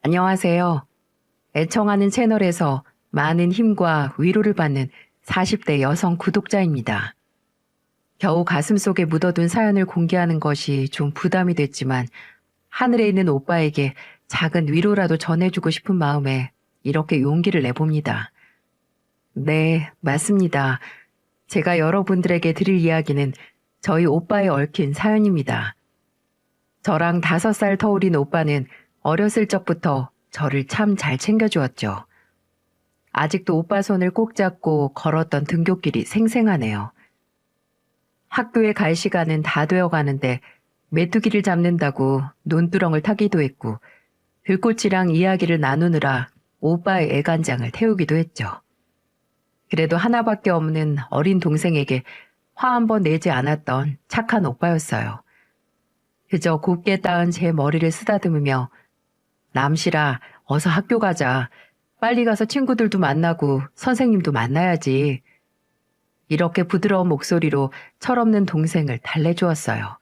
안녕하세요. 애청하는 채널에서 많은 힘과 위로를 받는 40대 여성 구독자입니다. 겨우 가슴속에 묻어둔 사연을 공개하는 것이 좀 부담이 됐지만 하늘에 있는 오빠에게 작은 위로라도 전해주고 싶은 마음에 이렇게 용기를 내봅니다. 네, 맞습니다. 제가 여러분들에게 드릴 이야기는 저희 오빠에 얽힌 사연입니다. 저랑 5살 터울인 오빠는 어렸을 적부터 저를 참 잘 챙겨주었죠. 아직도 오빠 손을 꼭 잡고 걸었던 등굣길이 생생하네요. 학교에 갈 시간은 다 되어 가는데 메뚜기를 잡는다고 논두렁을 타기도 했고 들꽃이랑 이야기를 나누느라 오빠의 애간장을 태우기도 했죠. 그래도 하나밖에 없는 어린 동생에게 화 한 번 내지 않았던 착한 오빠였어요. 그저 곱게 따은 제 머리를 쓰다듬으며 남실아, 어서 학교 가자. 빨리 가서 친구들도 만나고 선생님도 만나야지. 이렇게 부드러운 목소리로 철없는 동생을 달래주었어요.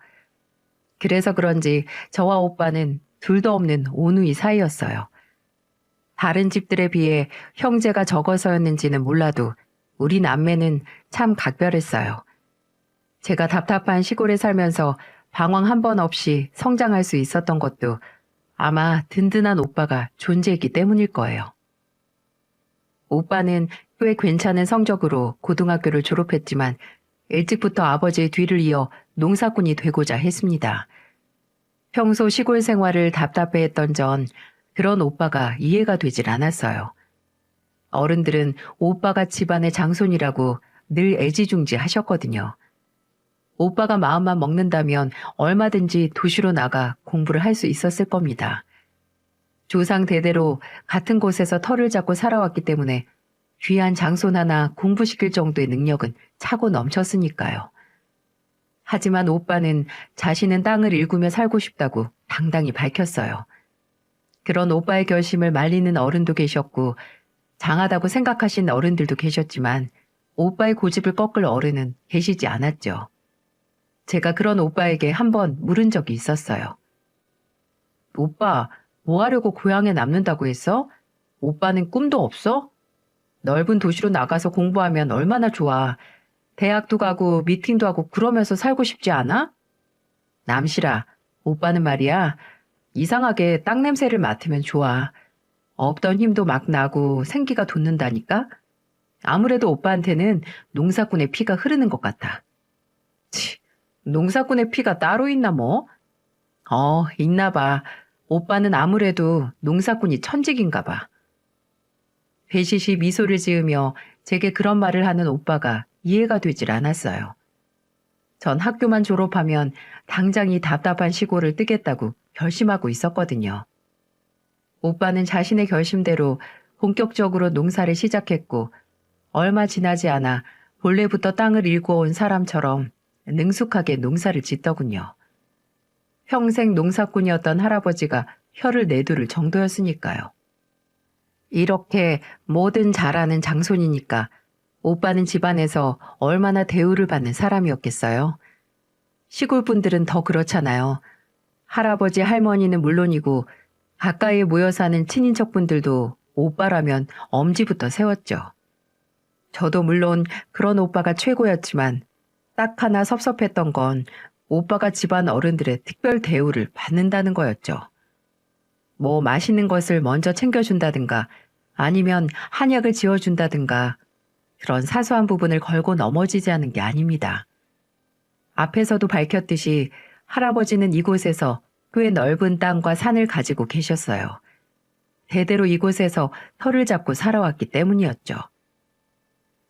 그래서 그런지 저와 오빠는 둘도 없는 오누이 사이였어요. 다른 집들에 비해 형제가 적어서였는지는 몰라도 우리 남매는 참 각별했어요. 제가 답답한 시골에 살면서 방황 한 번 없이 성장할 수 있었던 것도 아마 든든한 오빠가 존재했기 때문일 거예요. 오빠는 꽤 괜찮은 성적으로 고등학교를 졸업했지만 일찍부터 아버지의 뒤를 이어 농사꾼이 되고자 했습니다. 평소 시골 생활을 답답해했던 전 그런 오빠가 이해가 되질 않았어요. 어른들은 오빠가 집안의 장손이라고 늘 애지중지 하셨거든요. 오빠가 마음만 먹는다면 얼마든지 도시로 나가 공부를 할 수 있었을 겁니다. 조상 대대로 같은 곳에서 터를 잡고 살아왔기 때문에 귀한 장손 하나 공부시킬 정도의 능력은 차고 넘쳤으니까요. 하지만 오빠는 자신은 땅을 일구며 살고 싶다고 당당히 밝혔어요. 그런 오빠의 결심을 말리는 어른도 계셨고 장하다고 생각하신 어른들도 계셨지만 오빠의 고집을 꺾을 어른은 계시지 않았죠. 제가 그런 오빠에게 한번 물은 적이 있었어요. 오빠, 뭐 하려고 고향에 남는다고 했어? 오빠는 꿈도 없어? 넓은 도시로 나가서 공부하면 얼마나 좋아. 대학도 가고 미팅도 하고 그러면서 살고 싶지 않아? 남실아, 오빠는 말이야. 이상하게 땅 냄새를 맡으면 좋아. 없던 힘도 막 나고 생기가 돋는다니까? 아무래도 오빠한테는 농사꾼의 피가 흐르는 것 같아. 치, 농사꾼의 피가 따로 있나 뭐? 있나 봐. 오빠는 아무래도 농사꾼이 천직인가 봐. 배시시 미소를 지으며 제게 그런 말을 하는 오빠가 이해가 되질 않았어요. 전 학교만 졸업하면 당장 이 답답한 시골을 뜨겠다고 결심하고 있었거든요. 오빠는 자신의 결심대로 본격적으로 농사를 시작했고 얼마 지나지 않아 본래부터 땅을 일궈온 사람처럼 능숙하게 농사를 짓더군요. 평생 농사꾼이었던 할아버지가 혀를 내두를 정도였으니까요. 이렇게 뭐든 잘하는 장손이니까 오빠는 집안에서 얼마나 대우를 받는 사람이었겠어요. 시골 분들은 더 그렇잖아요. 할아버지 할머니는 물론이고 가까이에 모여 사는 친인척분들도 오빠라면 엄지부터 세웠죠. 저도 물론 그런 오빠가 최고였지만 딱 하나 섭섭했던 건 오빠가 집안 어른들의 특별 대우를 받는다는 거였죠. 뭐 맛있는 것을 먼저 챙겨준다든가 아니면 한약을 지어준다든가 그런 사소한 부분을 걸고 넘어지지 않은 게 아닙니다. 앞에서도 밝혔듯이 할아버지는 이곳에서 꽤 넓은 땅과 산을 가지고 계셨어요. 대대로 이곳에서 터를 잡고 살아왔기 때문이었죠.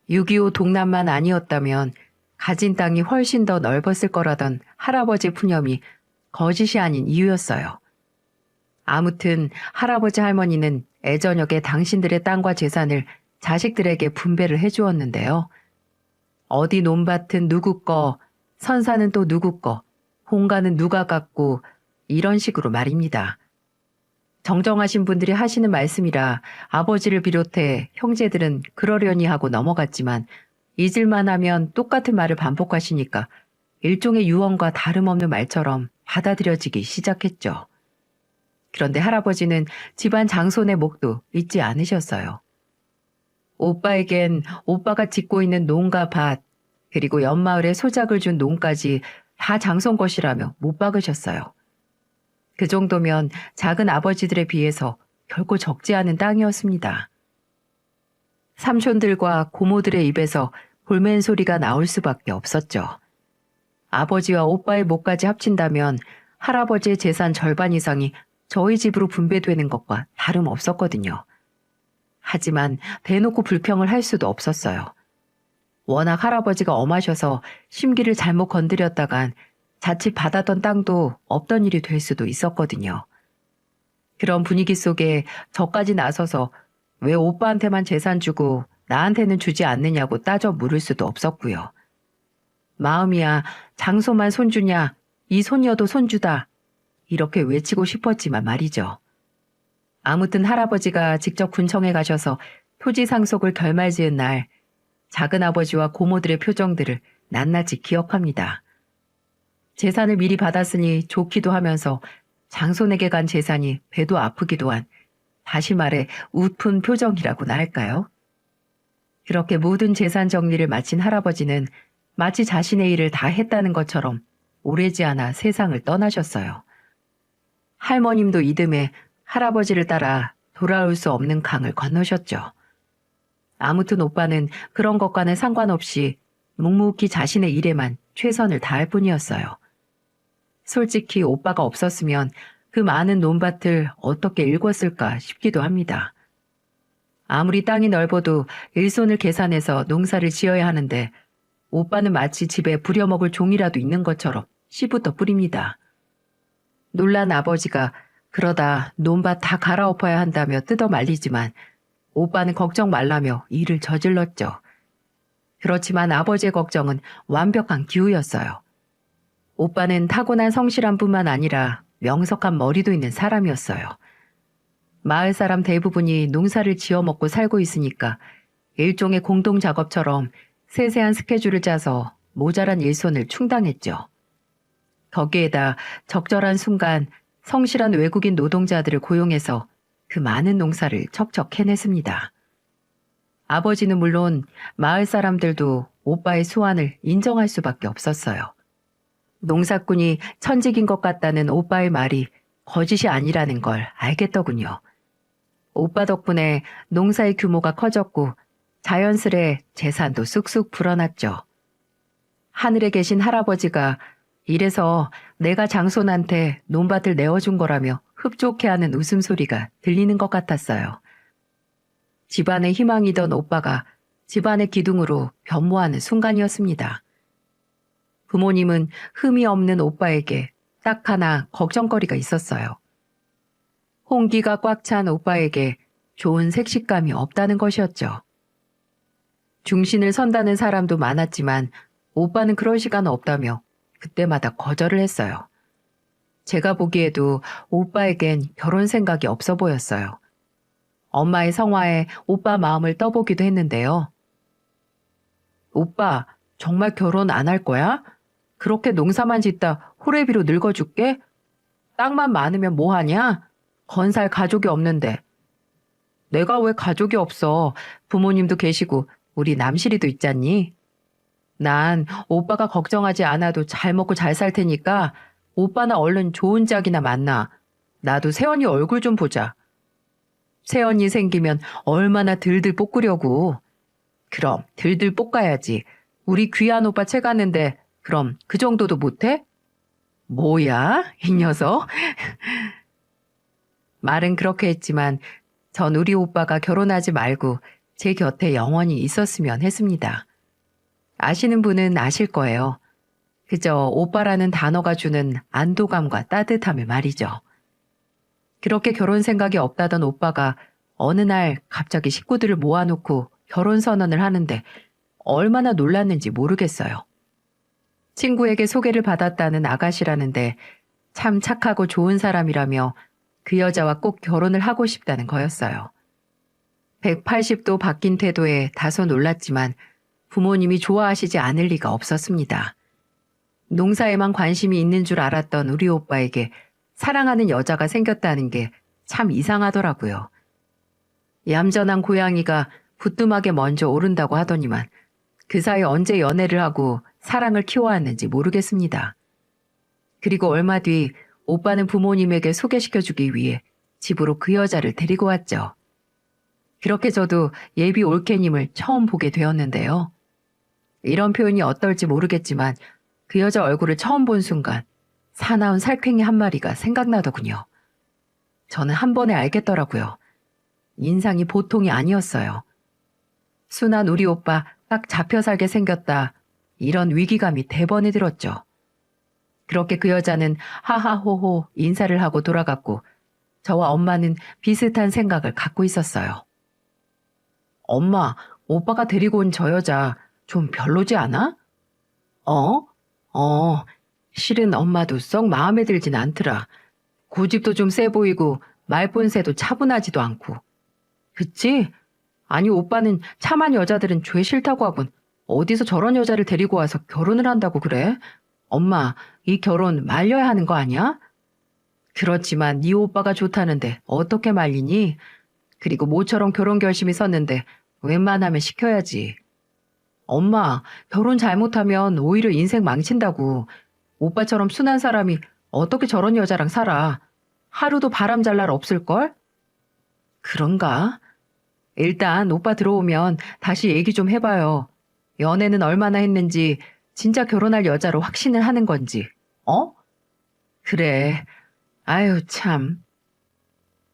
6.25 동남만 아니었다면 가진 땅이 훨씬 더 넓었을 거라던 할아버지 푸념이 거짓이 아닌 이유였어요. 아무튼 할아버지 할머니는 애저녁에 당신들의 땅과 재산을 자식들에게 분배를 해주었는데요. 어디 논밭은 누구 거, 선사는 또 누구 거, 본가는 누가 갖고 이런 식으로 말입니다. 정정하신 분들이 하시는 말씀이라 아버지를 비롯해 형제들은 그러려니 하고 넘어갔지만 잊을만 하면 똑같은 말을 반복하시니까 일종의 유언과 다름없는 말처럼 받아들여지기 시작했죠. 그런데 할아버지는 집안 장손의 목도 잊지 않으셨어요. 오빠에겐 오빠가 짓고 있는 농가 밭, 그리고 옆마을에 소작을 준 농까지 다 장손 것이라며 못 박으셨어요. 그 정도면 작은 아버지들에 비해서 결코 적지 않은 땅이었습니다. 삼촌들과 고모들의 입에서 볼멘 소리가 나올 수밖에 없었죠. 아버지와 오빠의 몫까지 합친다면 할아버지의 재산 절반 이상이 저희 집으로 분배되는 것과 다름없었거든요. 하지만 대놓고 불평을 할 수도 없었어요. 워낙 할아버지가 엄하셔서 심기를 잘못 건드렸다간 자칫 받았던 땅도 없던 일이 될 수도 있었거든요. 그런 분위기 속에 저까지 나서서 왜 오빠한테만 재산 주고 나한테는 주지 않느냐고 따져 물을 수도 없었고요. 마음이야 장소만 손주냐, 이 손녀도 손주다, 이렇게 외치고 싶었지만 말이죠. 아무튼 할아버지가 직접 군청에 가셔서 토지 상속을 결말지은 날 작은아버지와 고모들의 표정들을 낱낱이 기억합니다. 재산을 미리 받았으니 좋기도 하면서 장손에게 간 재산이 배도 아프기도 한, 다시 말해 웃픈 표정이라고나 할까요? 그렇게 모든 재산 정리를 마친 할아버지는 마치 자신의 일을 다 했다는 것처럼 오래지 않아 세상을 떠나셨어요. 할머님도 이듬해 할아버지를 따라 돌아올 수 없는 강을 건너셨죠. 아무튼 오빠는 그런 것과는 상관없이 묵묵히 자신의 일에만 최선을 다할 뿐이었어요. 솔직히 오빠가 없었으면 그 많은 논밭을 어떻게 일궜을까 싶기도 합니다. 아무리 땅이 넓어도 일손을 계산해서 농사를 지어야 하는데 오빠는 마치 집에 부려먹을 종이라도 있는 것처럼 씨부터 뿌립니다. 놀란 아버지가 그러다 논밭 다 갈아엎어야 한다며 뜯어 말리지만 오빠는 걱정 말라며 일을 저질렀죠. 그렇지만 아버지의 걱정은 완벽한 기우였어요. 오빠는 타고난 성실함 뿐만 아니라 명석한 머리도 있는 사람이었어요. 마을 사람 대부분이 농사를 지어 먹고 살고 있으니까 일종의 공동 작업처럼 세세한 스케줄을 짜서 모자란 일손을 충당했죠. 거기에다 적절한 순간 성실한 외국인 노동자들을 고용해서 그 많은 농사를 척척 해냈습니다. 아버지는 물론 마을 사람들도 오빠의 수완을 인정할 수밖에 없었어요. 농사꾼이 천직인 것 같다는 오빠의 말이 거짓이 아니라는 걸 알겠더군요. 오빠 덕분에 농사의 규모가 커졌고 자연스레 재산도 쑥쑥 불어났죠. 하늘에 계신 할아버지가 이래서 내가 장손한테 논밭을 내어준 거라며 흡족해하는 웃음소리가 들리는 것 같았어요. 집안의 희망이던 오빠가 집안의 기둥으로 변모하는 순간이었습니다. 부모님은 흠이 없는 오빠에게 딱 하나 걱정거리가 있었어요. 홍기가 꽉 찬 오빠에게 좋은 색식감이 없다는 것이었죠. 중신을 선다는 사람도 많았지만 오빠는 그럴 시간 없다며 그때마다 거절을 했어요. 제가 보기에도 오빠에겐 결혼 생각이 없어 보였어요. 엄마의 성화에 오빠 마음을 떠보기도 했는데요. 오빠, 정말 결혼 안 할 거야? 그렇게 농사만 짓다 호래비로 늙어줄게? 땅만 많으면 뭐하냐? 건살 가족이 없는데. 내가 왜 가족이 없어? 부모님도 계시고 우리 남실이도 있잖니? 난 오빠가 걱정하지 않아도 잘 먹고 잘 살 테니까 오빠나 얼른 좋은 짝이나 만나. 나도 새언니 얼굴 좀 보자. 새언니 생기면 얼마나 들들 볶으려고. 그럼 들들 볶아야지. 우리 귀한 오빠 채 갔는데 그럼 그 정도도 못해? 뭐야, 이 녀석? 말은 그렇게 했지만 전 우리 오빠가 결혼하지 말고 제 곁에 영원히 있었으면 했습니다. 아시는 분은 아실 거예요. 그저 오빠라는 단어가 주는 안도감과 따뜻함을 말이죠. 그렇게 결혼 생각이 없다던 오빠가 어느 날 갑자기 식구들을 모아놓고 결혼 선언을 하는데 얼마나 놀랐는지 모르겠어요. 친구에게 소개를 받았다는 아가씨라는데 참 착하고 좋은 사람이라며 그 여자와 꼭 결혼을 하고 싶다는 거였어요. 180도 바뀐 태도에 다소 놀랐지만 부모님이 좋아하시지 않을 리가 없었습니다. 농사에만 관심이 있는 줄 알았던 우리 오빠에게 사랑하는 여자가 생겼다는 게 참 이상하더라고요. 얌전한 고양이가 부뚜막에 먼저 오른다고 하더니만 그 사이 언제 연애를 하고 사랑을 키워왔는지 모르겠습니다. 그리고 얼마 뒤 오빠는 부모님에게 소개시켜주기 위해 집으로 그 여자를 데리고 왔죠. 그렇게 저도 예비 올케님을 처음 보게 되었는데요. 이런 표현이 어떨지 모르겠지만 그 여자 얼굴을 처음 본 순간 사나운 살쾡이 한 마리가 생각나더군요. 저는 한 번에 알겠더라고요. 인상이 보통이 아니었어요. 순한 우리 오빠 딱 잡혀 살게 생겼다. 이런 위기감이 대번에 들었죠. 그렇게 그 여자는 하하호호 인사를 하고 돌아갔고 저와 엄마는 비슷한 생각을 갖고 있었어요. 엄마, 오빠가 데리고 온 저 여자 좀 별로지 않아? 실은 엄마도 썩 마음에 들진 않더라. 고집도 좀 세 보이고 말본새도 차분하지도 않고. 그치? 아니 오빠는 참한 여자들은 죄 싫다고 하곤 어디서 저런 여자를 데리고 와서 결혼을 한다고 그래? 엄마, 이 결혼 말려야 하는 거 아니야? 그렇지만 네 오빠가 좋다는데 어떻게 말리니? 그리고 모처럼 결혼 결심이 섰는데 웬만하면 시켜야지. 엄마, 결혼 잘못하면 오히려 인생 망친다고. 오빠처럼 순한 사람이 어떻게 저런 여자랑 살아? 하루도 바람 잘 날 없을걸? 그런가? 일단 오빠 들어오면 다시 얘기 좀 해봐요. 연애는 얼마나 했는지, 진짜 결혼할 여자로 확신을 하는 건지. 그래. 아유, 참.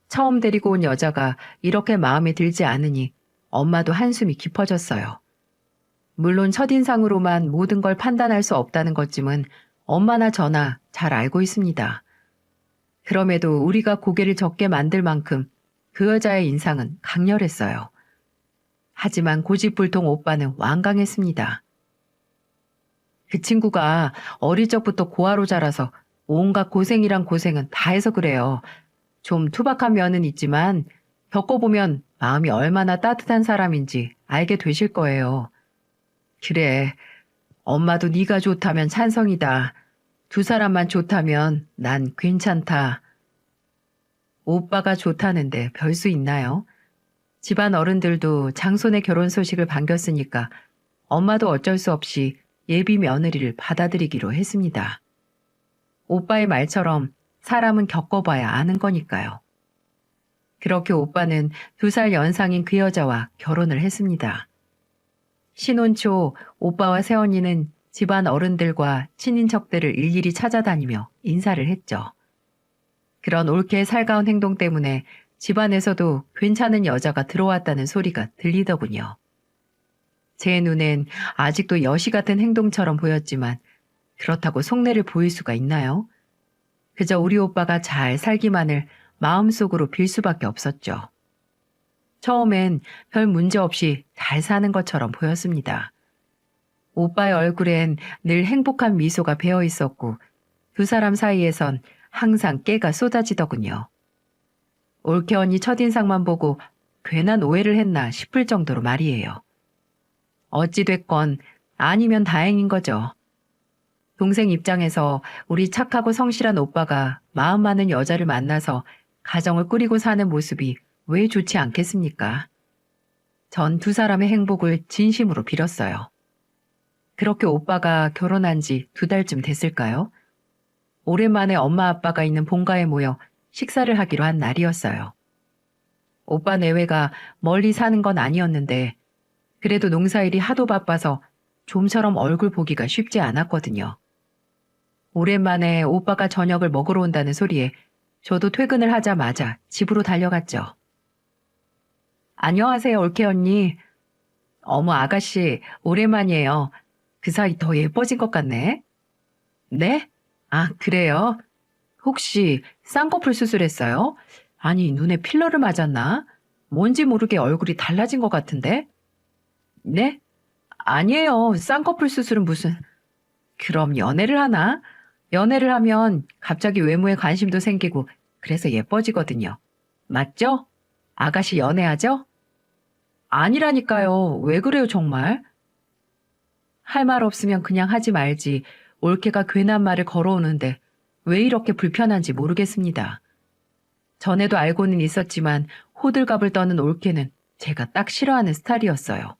처음 데리고 온 여자가 이렇게 마음에 들지 않으니 엄마도 한숨이 깊어졌어요. 물론 첫인상으로만 모든 걸 판단할 수 없다는 것쯤은 엄마나 저나 잘 알고 있습니다. 그럼에도 우리가 고개를 젓게 만들 만큼 그 여자의 인상은 강렬했어요. 하지만 고집불통 오빠는 완강했습니다. 그 친구가 어릴 적부터 고아로 자라서 온갖 고생이란 고생은 다 해서 그래요. 좀 투박한 면은 있지만 겪어보면 마음이 얼마나 따뜻한 사람인지 알게 되실 거예요. 그래, 엄마도 네가 좋다면 찬성이다. 두 사람만 좋다면 난 괜찮다. 오빠가 좋다는데 별 수 있나요? 집안 어른들도 장손의 결혼 소식을 반겼으니까 엄마도 어쩔 수 없이 예비 며느리를 받아들이기로 했습니다. 오빠의 말처럼 사람은 겪어봐야 아는 거니까요. 그렇게 오빠는 2살 연상인 그 여자와 결혼을 했습니다. 신혼 초 오빠와 새언니는 집안 어른들과 친인척들을 일일이 찾아다니며 인사를 했죠. 그런 옳게 살가운 행동 때문에 집안에서도 괜찮은 여자가 들어왔다는 소리가 들리더군요. 제 눈엔 아직도 여시 같은 행동처럼 보였지만 그렇다고 속내를 보일 수가 있나요? 그저 우리 오빠가 잘 살기만을 마음속으로 빌 수밖에 없었죠. 처음엔 별 문제 없이 잘 사는 것처럼 보였습니다. 오빠의 얼굴엔 늘 행복한 미소가 배어 있었고 두 사람 사이에선 항상 깨가 쏟아지더군요. 올케 언니 첫인상만 보고 괜한 오해를 했나 싶을 정도로 말이에요. 어찌됐건 아니면 다행인 거죠. 동생 입장에서 우리 착하고 성실한 오빠가 마음 많은 여자를 만나서 가정을 꾸리고 사는 모습이 왜 좋지 않겠습니까? 전 두 사람의 행복을 진심으로 빌었어요. 그렇게 오빠가 결혼한 지 2달쯤 됐을까요? 오랜만에 엄마 아빠가 있는 본가에 모여 식사를 하기로 한 날이었어요. 오빠 내외가 멀리 사는 건 아니었는데 그래도 농사일이 하도 바빠서 좀처럼 얼굴 보기가 쉽지 않았거든요. 오랜만에 오빠가 저녁을 먹으러 온다는 소리에 저도 퇴근을 하자마자 집으로 달려갔죠. 안녕하세요, 올케 언니. 어머, 아가씨, 오랜만이에요. 그 사이 더 예뻐진 것 같네. 네? 아, 그래요? 혹시 쌍꺼풀 수술했어요? 아니, 눈에 필러를 맞았나? 뭔지 모르게 얼굴이 달라진 것 같은데? 네? 아니에요. 쌍꺼풀 수술은 무슨... 그럼 연애를 하나? 연애를 하면 갑자기 외모에 관심도 생기고 그래서 예뻐지거든요. 맞죠? 아가씨 연애하죠? 아니라니까요. 왜 그래요, 정말? 할 말 없으면 그냥 하지 말지. 올케가 괜한 말을 걸어오는데 왜 이렇게 불편한지 모르겠습니다. 전에도 알고는 있었지만 호들갑을 떠는 올케는 제가 딱 싫어하는 스타일이었어요.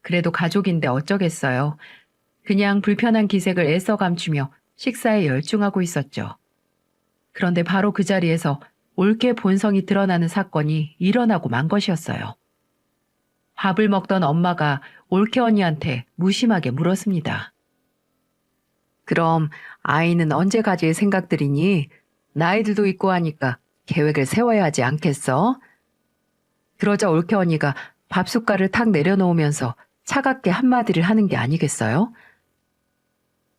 그래도 가족인데 어쩌겠어요. 그냥 불편한 기색을 애써 감추며 식사에 열중하고 있었죠. 그런데 바로 그 자리에서 올케 본성이 드러나는 사건이 일어나고 만 것이었어요. 밥을 먹던 엄마가 올케 언니한테 무심하게 물었습니다. 그럼 아이는 언제 가질 생각들이니? 나이들도 있고 하니까 계획을 세워야 하지 않겠어? 그러자 올케 언니가 밥 숟갈을 탁 내려놓으면서 차갑게 한마디를 하는 게 아니겠어요?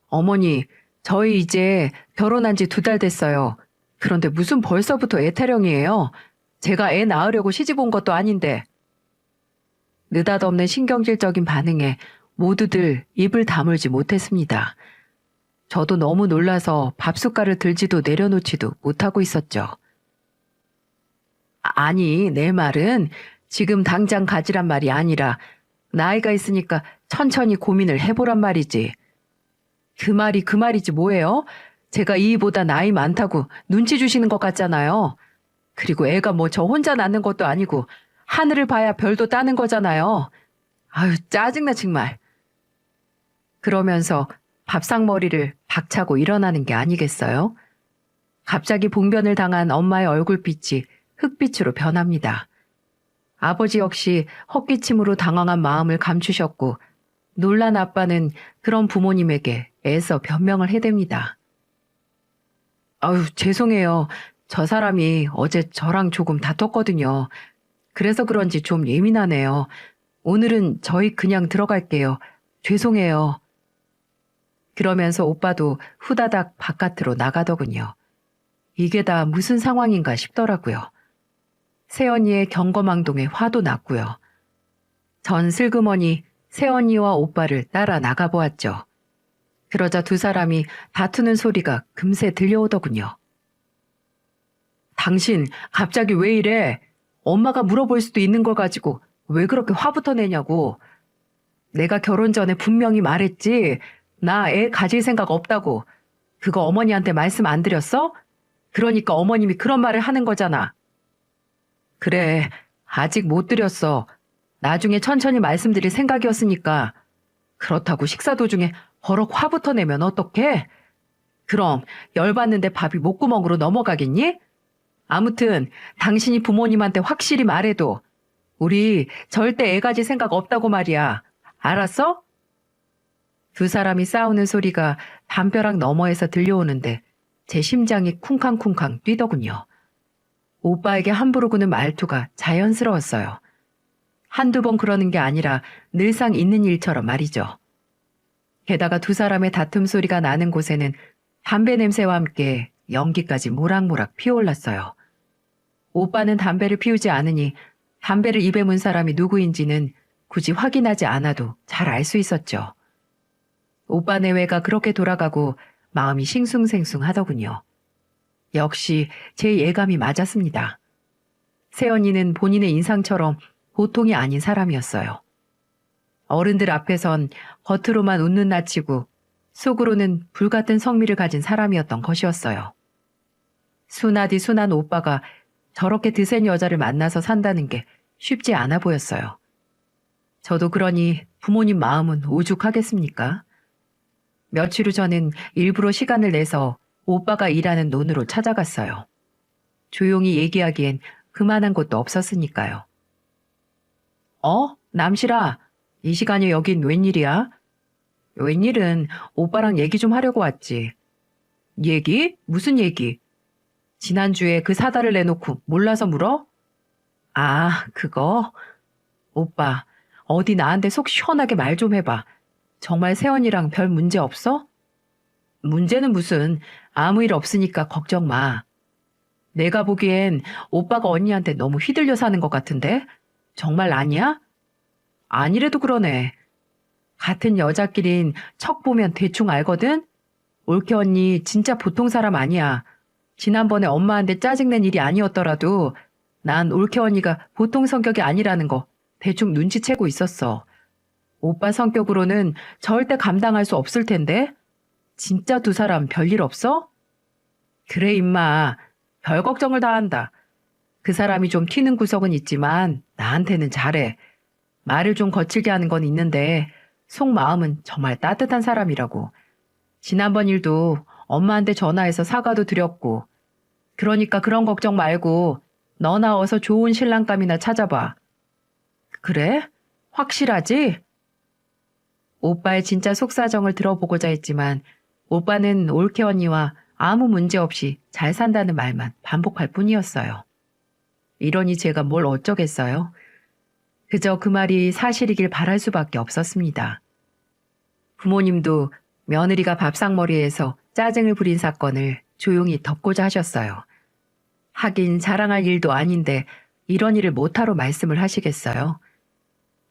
어머니, 저희 이제 결혼한 지 2달 됐어요. 그런데 무슨 벌써부터 애 타령이에요? 제가 애 낳으려고 시집 온 것도 아닌데. 느닷없는 신경질적인 반응에 모두들 입을 다물지 못했습니다. 저도 너무 놀라서 밥 숟갈을 들지도 내려놓지도 못하고 있었죠. 아니, 내 말은 지금 당장 가지란 말이 아니라 나이가 있으니까 천천히 고민을 해보란 말이지. 그 말이지 뭐예요? 제가 이보다 나이 많다고 눈치 주시는 것 같잖아요. 그리고 애가 뭐 저 혼자 낳는 것도 아니고 하늘을 봐야 별도 따는 거잖아요. 아유, 짜증나 정말. 그러면서 밥상머리를 박차고 일어나는 게 아니겠어요? 갑자기 봉변을 당한 엄마의 얼굴빛이 흑빛으로 변합니다. 아버지 역시 헛기침으로 당황한 마음을 감추셨고 놀란 아빠는 그런 부모님에게 애써 변명을 해댑니다. 아유, 죄송해요. 저 사람이 어제 저랑 조금 다퉜거든요. 그래서 그런지 좀 예민하네요. 오늘은 저희 그냥 들어갈게요. 죄송해요. 그러면서 오빠도 후다닥 바깥으로 나가더군요. 이게 다 무슨 상황인가 싶더라고요. 새언니의 경거망동에 화도 났고요. 전 슬그머니 새언니와 오빠를 따라 나가보았죠. 그러자 2 사람이 다투는 소리가 금세 들려오더군요. 당신 갑자기 왜 이래? 엄마가 물어볼 수도 있는 걸 가지고 왜 그렇게 화부터 내냐고. 내가 결혼 전에 분명히 말했지. 나 애 가질 생각 없다고. 그거 어머니한테 말씀 안 드렸어? 그러니까 어머님이 그런 말을 하는 거잖아. 그래, 아직 못 드렸어. 나중에 천천히 말씀드릴 생각이었으니까. 그렇다고 식사 도중에 버럭 화부터 내면 어떡해? 그럼 열받는데 밥이 목구멍으로 넘어가겠니? 아무튼 당신이 부모님한테 확실히 말해도 우리 절대 애 가질 생각 없다고 말이야. 알았어? 2 사람이 싸우는 소리가 담벼락 너머에서 들려오는데 제 심장이 쿵쾅쿵쾅 뛰더군요. 오빠에게 함부로 구는 말투가 자연스러웠어요. 1-2번 그러는 게 아니라 늘상 있는 일처럼 말이죠. 게다가 2 사람의 다툼 소리가 나는 곳에는 담배 냄새와 함께 연기까지 모락모락 피어올랐어요. 오빠는 담배를 피우지 않으니 담배를 입에 문 사람이 누구인지는 굳이 확인하지 않아도 잘 알 수 있었죠. 오빠 내외가 그렇게 돌아가고 마음이 싱숭생숭하더군요. 역시 제 예감이 맞았습니다. 새언니는 본인의 인상처럼 보통이 아닌 사람이었어요. 어른들 앞에선 겉으로만 웃는 낯이고 속으로는 불같은 성미를 가진 사람이었던 것이었어요. 순하디 순한 오빠가 저렇게 드센 여자를 만나서 산다는 게 쉽지 않아 보였어요. 저도 그러니 부모님 마음은 오죽하겠습니까? 며칠 후 저는 일부러 시간을 내서 오빠가 일하는 논으로 찾아갔어요. 조용히 얘기하기엔 그만한 곳도 없었으니까요. 남실아, 이 시간에 여긴 웬일이야? 웬일은 오빠랑 얘기 좀 하려고 왔지. 얘기? 무슨 얘기? 지난주에 그 사달을 내놓고 몰라서 물어? 아, 그거? 오빠, 어디 나한테 속 시원하게 말 좀 해봐. 정말 세연이랑 별 문제 없어? 문제는 무슨, 아무 일 없으니까 걱정 마. 내가 보기엔 오빠가 언니한테 너무 휘둘려 사는 것 같은데? 정말 아니야? 아니래도 그러네. 같은 여자끼린 척 보면 대충 알거든? 올케 언니 진짜 보통 사람 아니야. 지난번에 엄마한테 짜증낸 일이 아니었더라도 난 올케 언니가 보통 성격이 아니라는 거 대충 눈치채고 있었어. 오빠 성격으로는 절대 감당할 수 없을 텐데? 진짜 2 사람 별일 없어? 그래, 임마. 별 걱정을 다 한다. 그 사람이 좀 튀는 구석은 있지만 나한테는 잘해. 말을 좀 거칠게 하는 건 있는데 속마음은 정말 따뜻한 사람이라고. 지난번 일도 엄마한테 전화해서 사과도 드렸고. 그러니까 그런 걱정 말고 너나 어서 좋은 신랑감이나 찾아봐. 그래? 확실하지? 오빠의 진짜 속사정을 들어보고자 했지만 오빠는 올케 언니와 아무 문제 없이 잘 산다는 말만 반복할 뿐이었어요. 이러니 제가 뭘 어쩌겠어요? 그저 그 말이 사실이길 바랄 수밖에 없었습니다. 부모님도 며느리가 밥상머리에서 짜증을 부린 사건을 조용히 덮고자 하셨어요. 하긴 자랑할 일도 아닌데 이런 일을 못하러 말씀을 하시겠어요?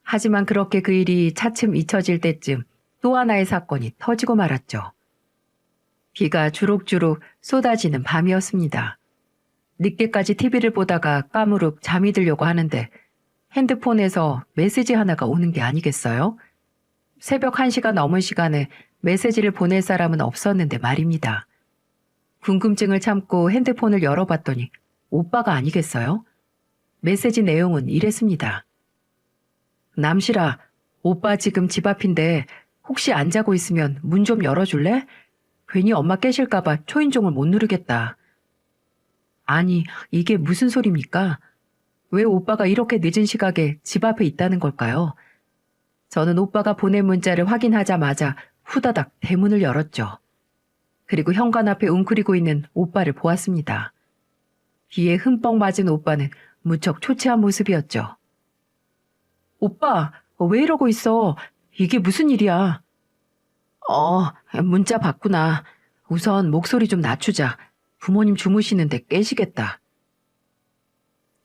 하지만 그렇게 그 일이 차츰 잊혀질 때쯤 또 하나의 사건이 터지고 말았죠. 비가 주룩주룩 쏟아지는 밤이었습니다. 늦게까지 TV를 보다가 까무룩 잠이 들려고 하는데 핸드폰에서 메시지 하나가 오는 게 아니겠어요? 새벽 1시가 넘은 시간에 메시지를 보낼 사람은 없었는데 말입니다. 궁금증을 참고 핸드폰을 열어봤더니 오빠가 아니겠어요? 메시지 내용은 이랬습니다. 남실아, 오빠 지금 집 앞인데 혹시 안 자고 있으면 문 좀 열어줄래? 괜히 엄마 깨실까봐 초인종을 못 누르겠다. 아니, 이게 무슨 소리입니까? 왜 오빠가 이렇게 늦은 시각에 집 앞에 있다는 걸까요? 저는 오빠가 보낸 문자를 확인하자마자 후다닥 대문을 열었죠. 그리고 현관 앞에 웅크리고 있는 오빠를 보았습니다. 비에 흠뻑 맞은 오빠는 무척 초췌한 모습이었죠. 오빠, 왜 이러고 있어? 이게 무슨 일이야? 문자 봤구나. 우선 목소리 좀 낮추자. 부모님 주무시는데 깨시겠다.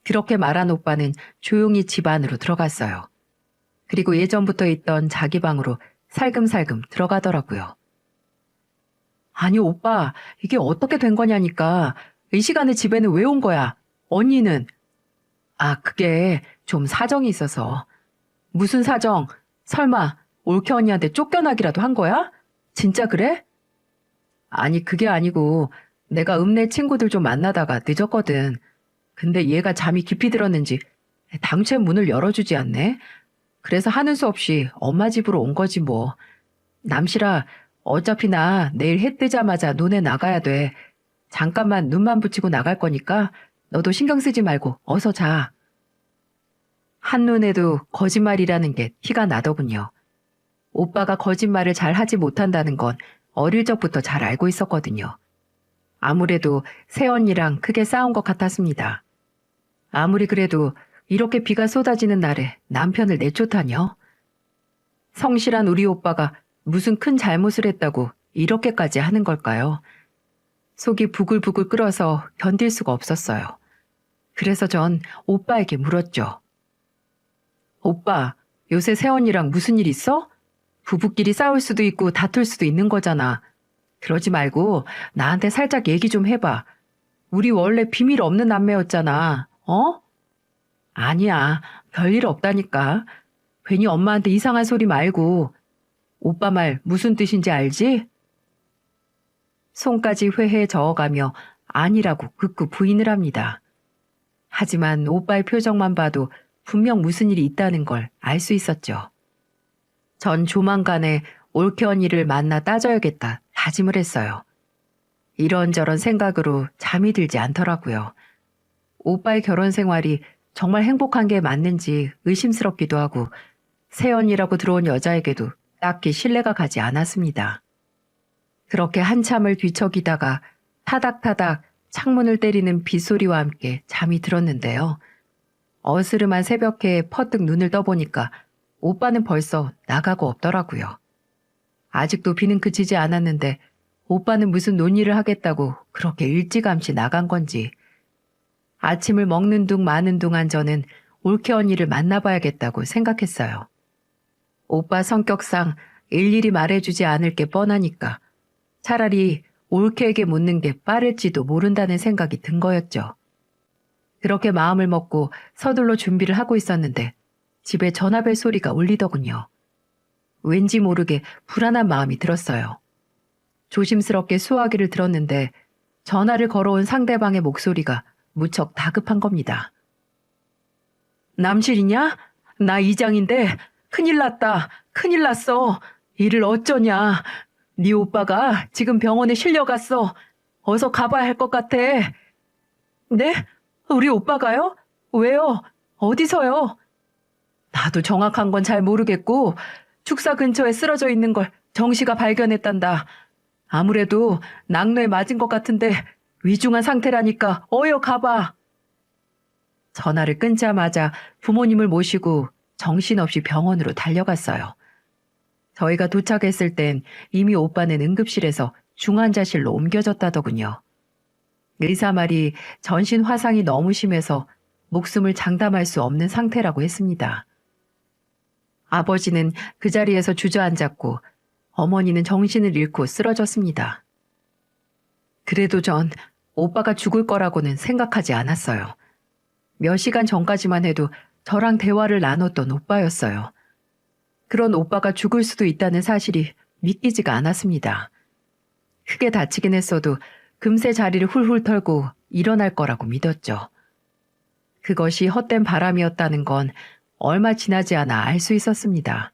그렇게 말한 오빠는 조용히 집 안으로 들어갔어요. 그리고 예전부터 있던 자기 방으로 살금살금 들어가더라고요. 아니 오빠, 이게 어떻게 된 거냐니까. 이 시간에 집에는 왜 온 거야? 언니는? 그게 좀 사정이 있어서. 무슨 사정? 설마 올케 언니한테 쫓겨나기라도 한 거야? 진짜 그래? 아니 그게 아니고 내가 읍내 친구들 좀 만나다가 늦었거든. 근데 얘가 잠이 깊이 들었는지 당최 문을 열어주지 않네. 그래서 하는 수 없이 엄마 집으로 온 거지 뭐. 남실아, 어차피 나 내일 해 뜨자마자 논에 나가야 돼. 잠깐만 눈만 붙이고 나갈 거니까 너도 신경 쓰지 말고 어서 자. 한눈에도 거짓말이라는 게 티가 나더군요. 오빠가 거짓말을 잘 하지 못한다는 건 어릴 적부터 잘 알고 있었거든요. 아무래도 새언니랑 크게 싸운 것 같았습니다. 아무리 그래도 이렇게 비가 쏟아지는 날에 남편을 내쫓다뇨? 성실한 우리 오빠가 무슨 큰 잘못을 했다고 이렇게까지 하는 걸까요? 속이 부글부글 끓어서 견딜 수가 없었어요. 그래서 전 오빠에게 물었죠. 오빠, 요새 새언니랑 무슨 일 있어? 부부끼리 싸울 수도 있고 다툴 수도 있는 거잖아. 그러지 말고 나한테 살짝 얘기 좀 해봐. 우리 원래 비밀 없는 남매였잖아. 어? 아니야, 별일 없다니까. 괜히 엄마한테 이상한 소리 말고. 오빠 말 무슨 뜻인지 알지? 손까지 회회에 저어가며 아니라고 극구 부인을 합니다. 하지만 오빠의 표정만 봐도 분명 무슨 일이 있다는 걸 알 수 있었죠. 전 조만간에 올케 언니를 만나 따져야겠다 다짐을 했어요. 이런저런 생각으로 잠이 들지 않더라고요. 오빠의 결혼 생활이 정말 행복한 게 맞는지 의심스럽기도 하고 새언니라고 들어온 여자에게도 딱히 신뢰가 가지 않았습니다. 그렇게 한참을 뒤척이다가 타닥타닥 창문을 때리는 빗소리와 함께 잠이 들었는데요. 어스름한 새벽에 퍼뜩 눈을 떠보니까 오빠는 벌써 나가고 없더라고요. 아직도 비는 그치지 않았는데 오빠는 무슨 논의를 하겠다고 그렇게 일찌감치 나간 건지. 아침을 먹는 둥 마는 동안 저는 올케 언니를 만나봐야겠다고 생각했어요. 오빠 성격상 일일이 말해주지 않을 게 뻔하니까 차라리 올케에게 묻는 게 빠를지도 모른다는 생각이 든 거였죠. 그렇게 마음을 먹고 서둘러 준비를 하고 있었는데 집에 전화벨 소리가 울리더군요. 왠지 모르게 불안한 마음이 들었어요. 조심스럽게 수화기를 들었는데 전화를 걸어온 상대방의 목소리가 무척 다급한 겁니다. 남실이냐? 나 이장인데 큰일 났다. 큰일 났어. 일을 어쩌냐. 네 오빠가 지금 병원에 실려갔어. 어서 가봐야 할 것 같아. 네? 우리 오빠가요? 왜요? 어디서요? 나도 정확한 건 잘 모르겠고 축사 근처에 쓰러져 있는 걸 정씨가 발견했단다. 아무래도 낙뢰 맞은 것 같은데 위중한 상태라니까 어여 가봐. 전화를 끊자마자 부모님을 모시고 정신없이 병원으로 달려갔어요. 저희가 도착했을 땐 이미 오빠는 응급실에서 중환자실로 옮겨졌다더군요. 의사 말이 전신 화상이 너무 심해서 목숨을 장담할 수 없는 상태라고 했습니다. 아버지는 그 자리에서 주저앉았고 어머니는 정신을 잃고 쓰러졌습니다. 그래도 전 오빠가 죽을 거라고는 생각하지 않았어요. 몇 시간 전까지만 해도 저랑 대화를 나눴던 오빠였어요. 그런 오빠가 죽을 수도 있다는 사실이 믿기지가 않았습니다. 크게 다치긴 했어도 금세 자리를 훌훌 털고 일어날 거라고 믿었죠. 그것이 헛된 바람이었다는 건 얼마 지나지 않아 알 수 있었습니다.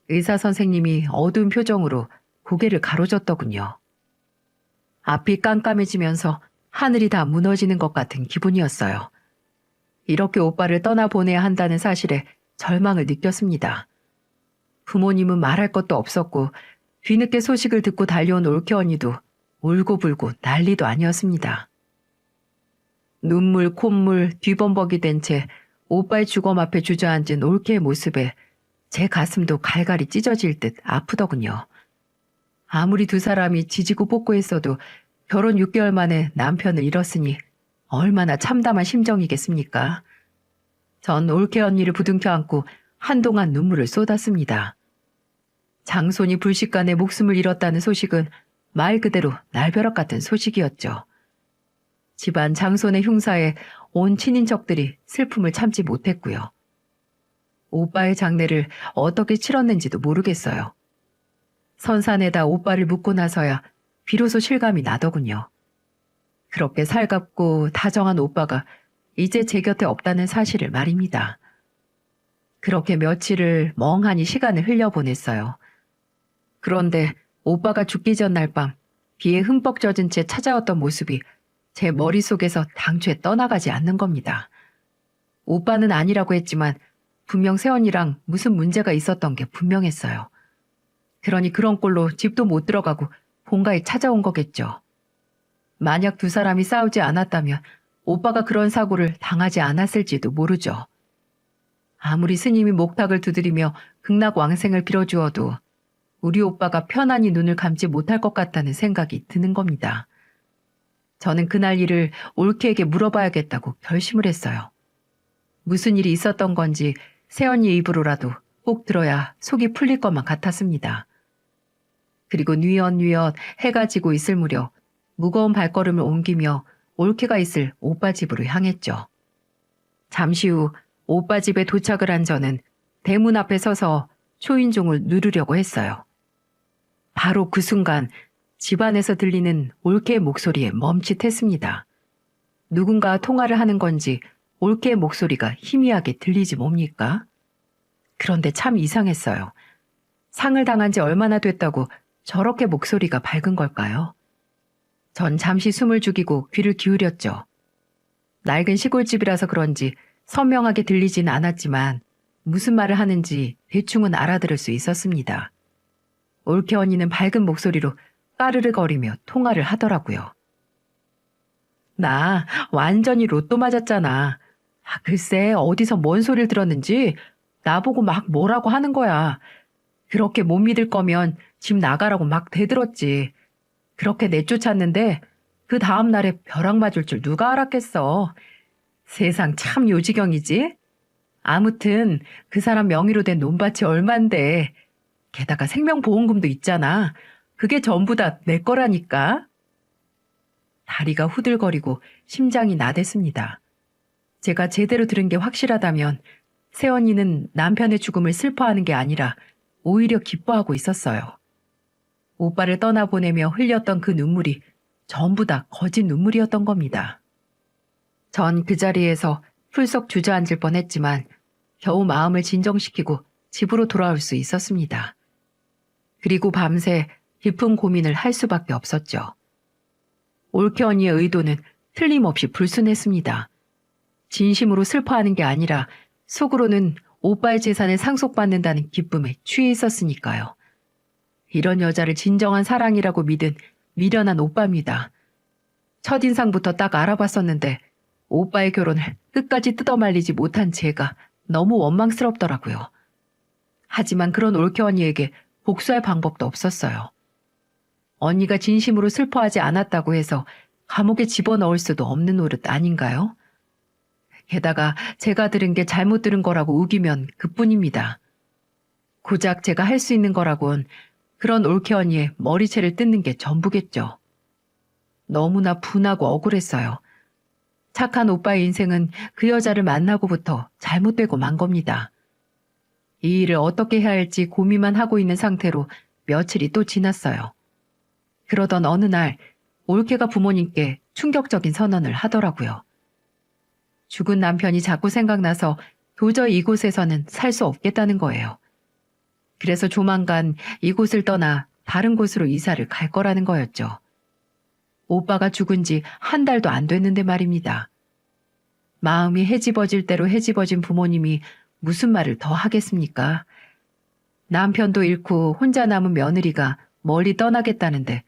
의사 선생님이 어두운 표정으로 고개를 가로젓더군요. 앞이 깜깜해지면서 하늘이 다 무너지는 것 같은 기분이었어요. 이렇게 오빠를 떠나보내야 한다는 사실에 절망을 느꼈습니다. 부모님은 말할 것도 없었고 뒤늦게 소식을 듣고 달려온 올케 언니도 울고불고 난리도 아니었습니다. 눈물, 콧물, 뒤범벅이 된 채 오빠의 주검 앞에 주저앉은 올케의 모습에 제 가슴도 갈갈이 찢어질 듯 아프더군요. 아무리 두 사람이 지지고 볶고 했어도 결혼 6개월 만에 남편을 잃었으니 얼마나 참담한 심정이겠습니까? 전 올케 언니를 부둥켜 안고 한동안 눈물을 쏟았습니다. 장손이 불식간에 목숨을 잃었다는 소식은 말 그대로 날벼락 같은 소식이었죠. 집안 장손의 흉사에 온 친인척들이 슬픔을 참지 못했고요. 오빠의 장례를 어떻게 치렀는지도 모르겠어요. 선산에다 오빠를 묻고 나서야 비로소 실감이 나더군요. 그렇게 살갑고 다정한 오빠가 이제 제 곁에 없다는 사실을 말입니다. 그렇게 며칠을 멍하니 시간을 흘려보냈어요. 그런데 오빠가 죽기 전 날 밤 비에 흠뻑 젖은 채 찾아왔던 모습이 제 머릿속에서 당최 떠나가지 않는 겁니다. 오빠는 아니라고 했지만 분명 새언니랑 무슨 문제가 있었던 게 분명했어요. 그러니 그런 꼴로 집도 못 들어가고 본가에 찾아온 거겠죠. 만약 두 사람이 싸우지 않았다면 오빠가 그런 사고를 당하지 않았을지도 모르죠. 아무리 스님이 목탁을 두드리며 극락왕생을 빌어주어도 우리 오빠가 편안히 눈을 감지 못할 것 같다는 생각이 드는 겁니다. 저는 그날 일을 올케에게 물어봐야겠다고 결심을 했어요. 무슨 일이 있었던 건지 새언니 입으로라도 꼭 들어야 속이 풀릴 것만 같았습니다. 그리고 뉘엿뉘엿 해가 지고 있을 무렵 무거운 발걸음을 옮기며 올케가 있을 오빠 집으로 향했죠. 잠시 후 오빠 집에 도착을 한 저는 대문 앞에 서서 초인종을 누르려고 했어요. 바로 그 순간 집안에서 들리는 올케의 목소리에 멈칫했습니다. 누군가 통화를 하는 건지 올케의 목소리가 희미하게 들리지 뭡니까? 그런데 참 이상했어요. 상을 당한 지 얼마나 됐다고 저렇게 목소리가 밝은 걸까요? 전 잠시 숨을 죽이고 귀를 기울였죠. 낡은 시골집이라서 그런지 선명하게 들리진 않았지만 무슨 말을 하는지 대충은 알아들을 수 있었습니다. 올케 언니는 밝은 목소리로 까르르거리며 통화를 하더라고요. 나 완전히 로또 맞았잖아. 글쎄 어디서 뭔 소리를 들었는지 나보고 막 뭐라고 하는 거야. 그렇게 못 믿을 거면 집 나가라고 막 대들었지. 그렇게 내쫓았는데 그 다음 날에 벼락 맞을 줄 누가 알았겠어. 세상 참 요지경이지. 아무튼 그 사람 명의로 된 논밭이 얼만데 게다가 생명보험금도 있잖아. 그게 전부 다 내 거라니까. 다리가 후들거리고 심장이 나댔습니다. 제가 제대로 들은 게 확실하다면 새언니는 남편의 죽음을 슬퍼하는 게 아니라 오히려 기뻐하고 있었어요. 오빠를 떠나보내며 흘렸던 그 눈물이 전부 다 거짓 눈물이었던 겁니다. 전 그 자리에서 풀썩 주저앉을 뻔했지만 겨우 마음을 진정시키고 집으로 돌아올 수 있었습니다. 그리고 밤새 깊은 고민을 할 수밖에 없었죠. 올케 언니의 의도는 틀림없이 불순했습니다. 진심으로 슬퍼하는 게 아니라 속으로는 오빠의 재산을 상속받는다는 기쁨에 취해 있었으니까요. 이런 여자를 진정한 사랑이라고 믿은 미련한 오빠입니다. 첫인상부터 딱 알아봤었는데 오빠의 결혼을 끝까지 뜯어말리지 못한 제가 너무 원망스럽더라고요. 하지만 그런 올케 언니에게 복수할 방법도 없었어요. 언니가 진심으로 슬퍼하지 않았다고 해서 감옥에 집어넣을 수도 없는 노릇 아닌가요? 게다가 제가 들은 게 잘못 들은 거라고 우기면 그뿐입니다. 고작 제가 할 수 있는 거라곤 그런 올케 언니의 머리채를 뜯는 게 전부겠죠. 너무나 분하고 억울했어요. 착한 오빠의 인생은 그 여자를 만나고부터 잘못되고 만 겁니다. 이 일을 어떻게 해야 할지 고민만 하고 있는 상태로 며칠이 또 지났어요. 그러던 어느 날 올케가 부모님께 충격적인 선언을 하더라고요. 죽은 남편이 자꾸 생각나서 도저히 이곳에서는 살 수 없겠다는 거예요. 그래서 조만간 이곳을 떠나 다른 곳으로 이사를 갈 거라는 거였죠. 오빠가 죽은 지 한 달도 안 됐는데 말입니다. 마음이 헤집어질 대로 헤집어진 부모님이 무슨 말을 더 하겠습니까? 남편도 잃고 혼자 남은 며느리가 멀리 떠나겠다는데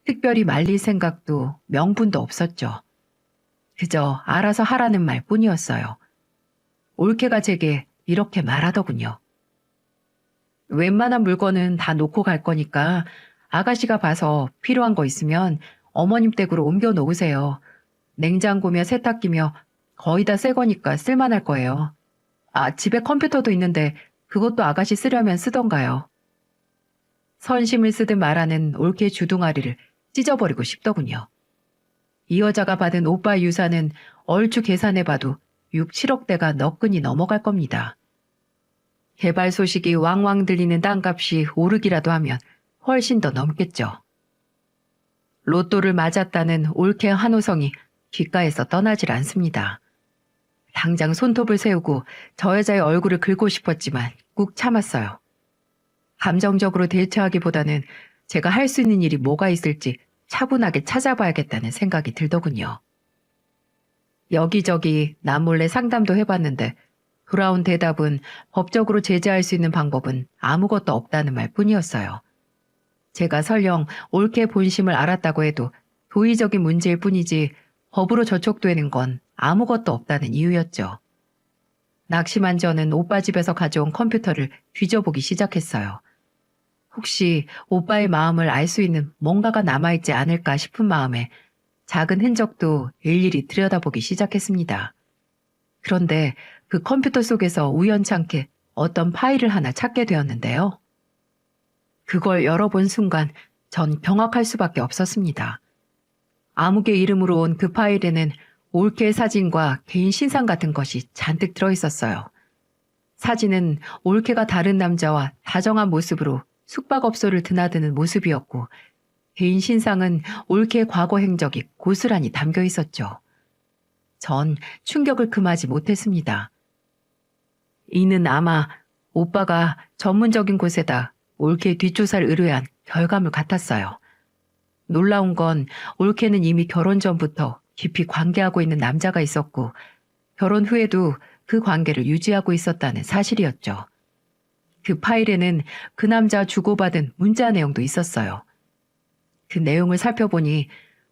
특별히 말릴 생각도 명분도 없었죠. 그저 알아서 하라는 말뿐이었어요. 올케가 제게 이렇게 말하더군요. 웬만한 물건은 다 놓고 갈 거니까 아가씨가 봐서 필요한 거 있으면 어머님 댁으로 옮겨 놓으세요. 냉장고며 세탁기며 거의 다 새 거니까 쓸만할 거예요. 아, 집에 컴퓨터도 있는데 그것도 아가씨 쓰려면 쓰던가요. 선심을 쓰듯 말하는 올케 주둥아리를 찢어버리고 싶더군요. 이 여자가 받은 오빠의 유산은 얼추 계산해봐도 6, 7억대가 너끈히 넘어갈 겁니다. 개발 소식이 왕왕 들리는 땅값이 오르기라도 하면 훨씬 더 넘겠죠. 로또를 맞았다는 올케 한호성이 귓가에서 떠나질 않습니다. 당장 손톱을 세우고 저 여자의 얼굴을 긁고 싶었지만 꾹 참았어요. 감정적으로 대처하기보다는 제가 할 수 있는 일이 뭐가 있을지 차분하게 찾아봐야겠다는 생각이 들더군요. 여기저기 남몰래 상담도 해봤는데 돌아온 대답은 법적으로 제재할 수 있는 방법은 아무것도 없다는 말뿐이었어요. 제가 설령 올케 본심을 알았다고 해도 도의적인 문제일 뿐이지 법으로 저촉되는 건 아무것도 없다는 이유였죠. 낙심한 저는 오빠 집에서 가져온 컴퓨터를 뒤져보기 시작했어요. 혹시 오빠의 마음을 알 수 있는 뭔가가 남아있지 않을까 싶은 마음에 작은 흔적도 일일이 들여다보기 시작했습니다. 그런데 그 컴퓨터 속에서 우연찮게 어떤 파일을 하나 찾게 되었는데요. 그걸 열어본 순간 전 경악할 수밖에 없었습니다. 아무개 이름으로 온 그 파일에는 올케의 사진과 개인 신상 같은 것이 잔뜩 들어있었어요. 사진은 올케가 다른 남자와 다정한 모습으로 숙박업소를 드나드는 모습이었고 개인 신상은 올케의 과거 행적이 고스란히 담겨 있었죠. 전 충격을 금하지 못했습니다. 이는 아마 오빠가 전문적인 곳에다 올케 뒷조사를 의뢰한 결과물 같았어요. 놀라운 건 올케는 이미 결혼 전부터 깊이 관계하고 있는 남자가 있었고 결혼 후에도 그 관계를 유지하고 있었다는 사실이었죠. 그 파일에는 그 남자 주고받은 문자 내용도 있었어요. 그 내용을 살펴보니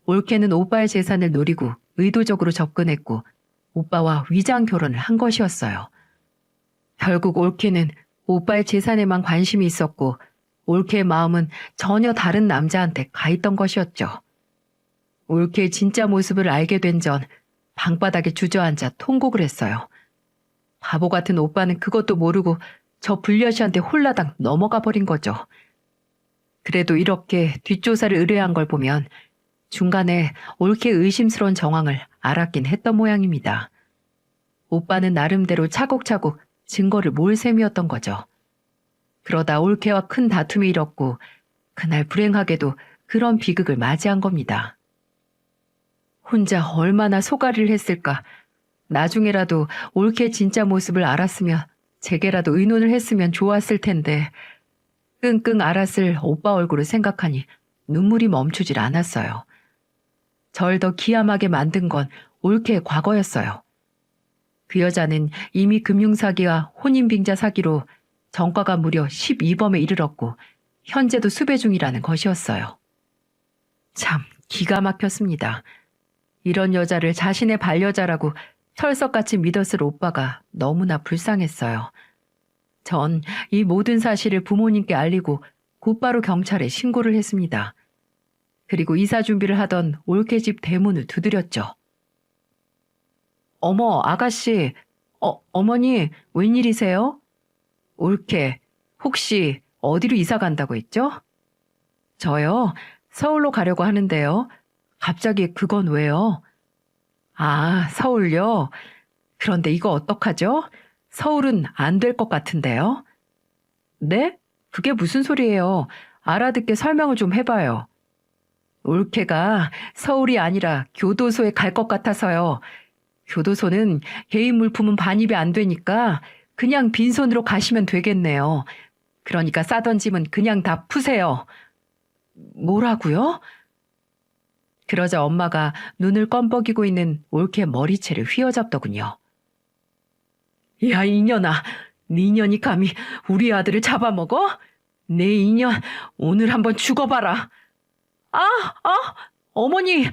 올케는 오빠의 재산을 노리고 의도적으로 접근했고 오빠와 위장 결혼을 한 것이었어요. 결국 올케는 오빠의 재산에만 관심이 있었고 올케의 마음은 전혀 다른 남자한테 가 있던 것이었죠. 올케의 진짜 모습을 알게 된 전 방바닥에 주저앉아 통곡을 했어요. 바보 같은 오빠는 그것도 모르고 저 불려시한테 홀라당 넘어가 버린 거죠. 그래도 이렇게 뒷조사를 의뢰한 걸 보면 중간에 올케의 의심스러운 정황을 알았긴 했던 모양입니다. 오빠는 나름대로 차곡차곡 증거를 모을 셈이었던 거죠. 그러다 올케와 큰 다툼이 일었고 그날 불행하게도 그런 비극을 맞이한 겁니다. 혼자 얼마나 소가리를 했을까. 나중에라도 올케 진짜 모습을 알았으면 제게라도 의논을 했으면 좋았을 텐데 끙끙 앓았을 오빠 얼굴을 생각하니 눈물이 멈추질 않았어요. 절 더 기함하게 만든 건 올케의 과거였어요. 그 여자는 이미 금융사기와 혼인빙자 사기로 전과가 무려 12범에 이르렀고 현재도 수배 중이라는 것이었어요. 참 기가 막혔습니다. 이런 여자를 자신의 반려자라고 철석같이 믿었을 오빠가 너무나 불쌍했어요. 전 이 모든 사실을 부모님께 알리고 곧바로 경찰에 신고를 했습니다. 그리고 이사 준비를 하던 올케 집 대문을 두드렸죠. 어머, 아가씨, 어머니, 웬일이세요? 올케, 혹시 어디로 이사 간다고 했죠? 저요, 서울로 가려고 하는데요. 갑자기 그건 왜요? 아, 서울요? 그런데 이거 어떡하죠? 서울은 안 될 것 같은데요? 네? 그게 무슨 소리예요? 알아듣게 설명을 좀 해봐요. 올케가 서울이 아니라 교도소에 갈 것 같아서요. 교도소는 개인 물품은 반입이 안 되니까 그냥 빈손으로 가시면 되겠네요. 그러니까 싸던 짐은 그냥 다 푸세요. 뭐라고요? 그러자 엄마가 눈을 껌뻑이고 있는 올케 머리채를 휘어잡더군요. 야, 이년아, 네 년이 감히 우리 아들을 잡아먹어? 내 이년, 오늘 한번 죽어봐라. 어머니,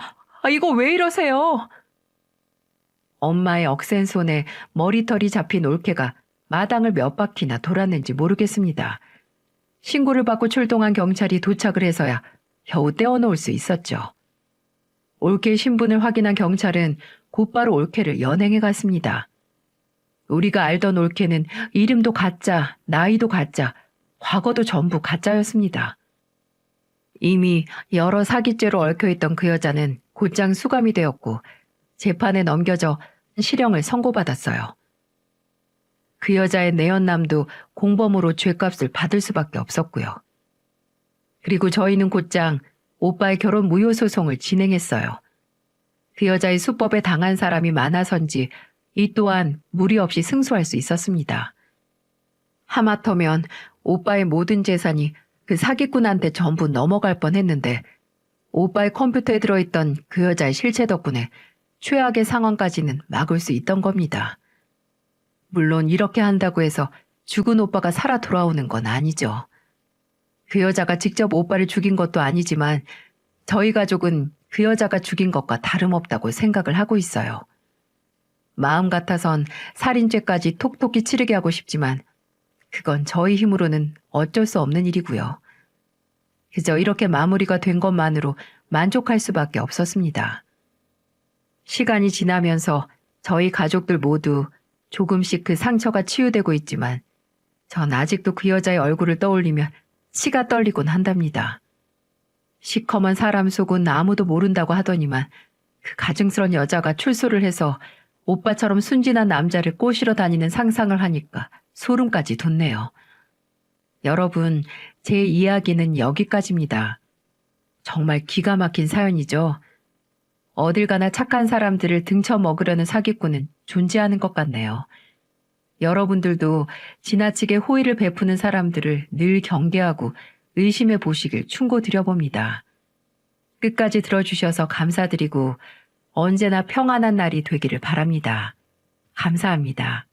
이거 왜 이러세요? 엄마의 억센 손에 머리털이 잡힌 올케가 마당을 몇 바퀴나 돌았는지 모르겠습니다. 신고를 받고 출동한 경찰이 도착을 해서야 겨우 떼어놓을 수 있었죠. 올케 신분을 확인한 경찰은 곧바로 올케를 연행해 갔습니다. 우리가 알던 올케는 이름도 가짜, 나이도 가짜, 과거도 전부 가짜였습니다. 이미 여러 사기죄로 얽혀있던 그 여자는 곧장 수감이 되었고 재판에 넘겨져 실형을 선고받았어요. 그 여자의 내연남도 공범으로 죗값을 받을 수밖에 없었고요. 그리고 저희는 곧장 오빠의 결혼 무효 소송을 진행했어요. 그 여자의 수법에 당한 사람이 많아서인지 이 또한 무리 없이 승소할 수 있었습니다. 하마터면 오빠의 모든 재산이 그 사기꾼한테 전부 넘어갈 뻔했는데 오빠의 컴퓨터에 들어있던 그 여자의 실체 덕분에 최악의 상황까지는 막을 수 있던 겁니다. 물론 이렇게 한다고 해서 죽은 오빠가 살아 돌아오는 건 아니죠. 그 여자가 직접 오빠를 죽인 것도 아니지만 저희 가족은 그 여자가 죽인 것과 다름없다고 생각을 하고 있어요. 마음 같아선 살인죄까지 톡톡히 치르게 하고 싶지만 그건 저희 힘으로는 어쩔 수 없는 일이고요. 그저 이렇게 마무리가 된 것만으로 만족할 수밖에 없었습니다. 시간이 지나면서 저희 가족들 모두 조금씩 그 상처가 치유되고 있지만 전 아직도 그 여자의 얼굴을 떠올리면 치가 떨리곤 한답니다. 시커먼 사람 속은 아무도 모른다고 하더니만 그 가증스런 여자가 출소를 해서 오빠처럼 순진한 남자를 꼬시러 다니는 상상을 하니까 소름까지 돋네요. 여러분, 제 이야기는 여기까지입니다. 정말 기가 막힌 사연이죠. 어딜 가나 착한 사람들을 등쳐먹으려는 사기꾼은 존재하는 것 같네요. 여러분들도 지나치게 호의를 베푸는 사람들을 늘 경계하고 의심해 보시길 충고드려봅니다. 끝까지 들어주셔서 감사드리고 언제나 평안한 날이 되기를 바랍니다. 감사합니다.